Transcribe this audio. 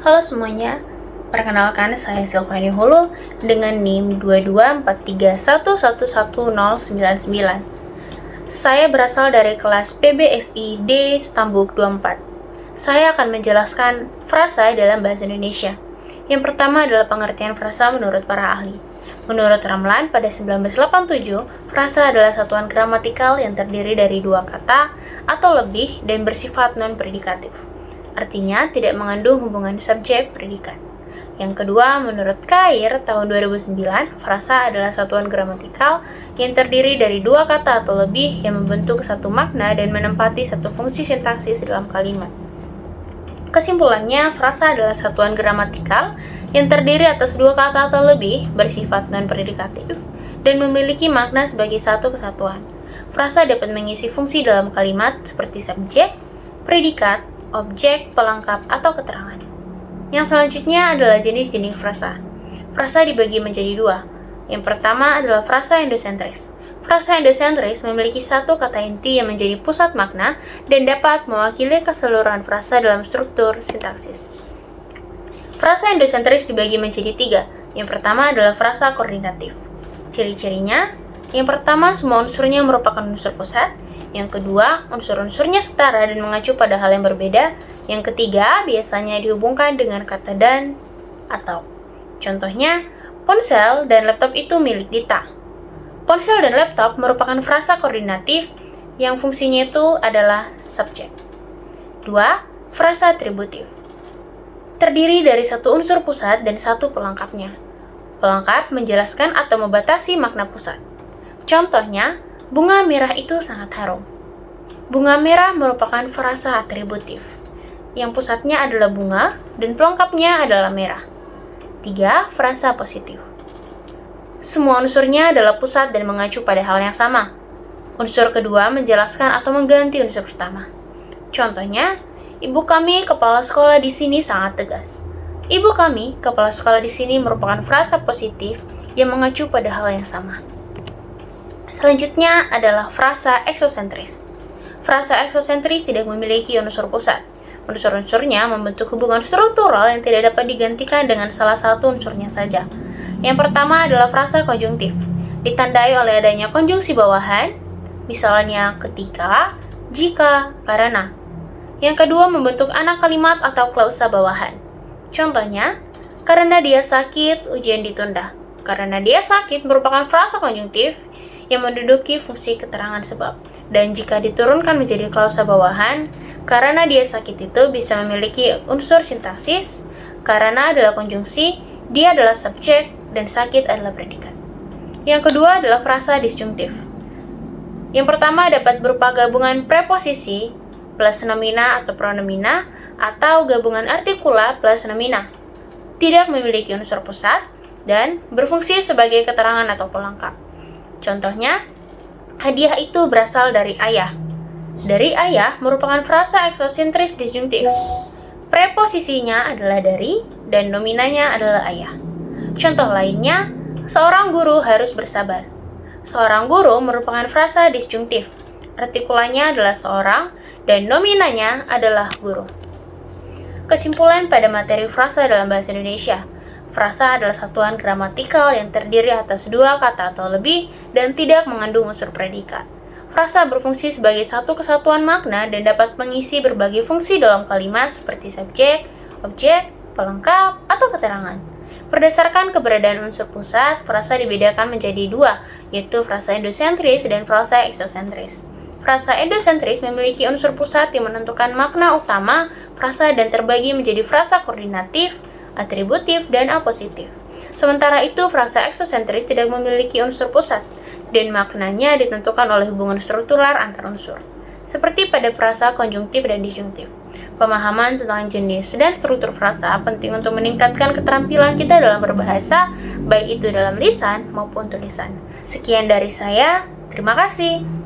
Halo semuanya, perkenalkan saya Silvani Hulu dengan NIM 2243111099. Saya berasal dari kelas PBSI D Stambuk 24. Saya akan menjelaskan frasa dalam bahasa Indonesia. Yang pertama adalah pengertian frasa menurut para ahli. Menurut Ramlan pada 1987, frasa adalah satuan gramatikal yang terdiri dari dua kata atau lebih dan bersifat non-predikatif. Artinya tidak mengandung hubungan subjek-predikat. Yang kedua, menurut Kair tahun 2009, frasa adalah satuan gramatikal yang terdiri dari dua kata atau lebih yang membentuk satu makna dan menempati satu fungsi sintaksis dalam kalimat. Kesimpulannya, frasa adalah satuan gramatikal yang terdiri atas dua kata atau lebih bersifat non-predikatif dan memiliki makna sebagai satu kesatuan. Frasa dapat mengisi fungsi dalam kalimat seperti subjek, predikat, objek, pelengkap, atau keterangan. Yang selanjutnya adalah jenis-jenis frasa. Frasa dibagi menjadi dua. Yang pertama adalah frasa endosentris. Frasa endosentris memiliki satu kata inti yang menjadi pusat makna dan dapat mewakili keseluruhan frasa dalam struktur sintaksis. Frasa endosentris dibagi menjadi tiga. Yang pertama adalah frasa koordinatif. Ciri-cirinya, yang pertama semua unsurnya merupakan unsur pusat. Yang kedua, unsur-unsurnya setara dan mengacu pada hal yang berbeda. Yang ketiga, biasanya dihubungkan dengan kata dan atau. Contohnya, ponsel dan laptop itu milik Dita. Ponsel dan laptop merupakan frasa koordinatif yang fungsinya itu adalah subjek. 2. Frasa atributif. Terdiri dari satu unsur pusat dan satu pelengkapnya. Pelengkap menjelaskan atau membatasi makna pusat. Contohnya, bunga merah itu sangat harum. Bunga merah merupakan frasa atributif, yang pusatnya adalah bunga dan pelengkapnya adalah merah. 3. Frasa positif. Semua unsurnya adalah pusat dan mengacu pada hal yang sama. Unsur kedua menjelaskan atau mengganti unsur pertama. Contohnya, ibu kami kepala sekolah di sini sangat tegas. Ibu kami kepala sekolah di sini merupakan frasa positif yang mengacu pada hal yang sama. Selanjutnya adalah frasa eksosentris. Frasa eksosentris tidak memiliki unsur pusat. Unsur-unsurnya membentuk hubungan struktural yang tidak dapat digantikan dengan salah satu unsurnya saja. Yang pertama adalah frasa konjungtif, ditandai oleh adanya konjungsi bawahan, misalnya ketika, jika, karena. Yang kedua membentuk anak kalimat atau klausa bawahan. Contohnya, karena dia sakit, ujian ditunda. Karena dia sakit merupakan frasa konjungtif yang menduduki fungsi keterangan sebab. Dan jika diturunkan menjadi klausa bawahan, karena dia sakit itu bisa memiliki unsur sintaksis, karena adalah konjungsi, dia adalah subjek, dan sakit adalah predikat. Yang kedua adalah frasa disjungtif. Yang pertama dapat berupa gabungan preposisi plus nomina atau pronomina, atau gabungan artikula plus nomina. Tidak memiliki unsur pusat, dan berfungsi sebagai keterangan atau pelengkap. Contohnya, hadiah itu berasal dari ayah. Dari ayah merupakan frasa eksosentris disjungtif. Preposisinya adalah dari dan nominanya adalah ayah. Contoh lainnya, seorang guru harus bersabar. Seorang guru merupakan frasa disjungtif. Artikulanya adalah seorang dan nominanya adalah guru. Kesimpulan pada materi frasa dalam bahasa Indonesia. Frasa adalah satuan gramatikal yang terdiri atas dua kata atau lebih dan tidak mengandung unsur predikat. Frasa berfungsi sebagai satu kesatuan makna dan dapat mengisi berbagai fungsi dalam kalimat seperti subjek, objek, pelengkap, atau keterangan. Berdasarkan keberadaan unsur pusat, frasa dibedakan menjadi dua, yaitu frasa endosentris dan frasa eksosentris. Frasa endosentris memiliki unsur pusat yang menentukan makna utama frasa dan terbagi menjadi frasa koordinatif, atributif, dan apositif. Sementara itu, frasa eksosentris tidak memiliki unsur pusat, dan maknanya ditentukan oleh hubungan struktural antar unsur, seperti pada frasa konjungtif dan disjungtif. Pemahaman tentang jenis dan struktur frasa penting untuk meningkatkan keterampilan kita dalam berbahasa, baik itu dalam lisan maupun tulisan. Sekian dari saya, terima kasih.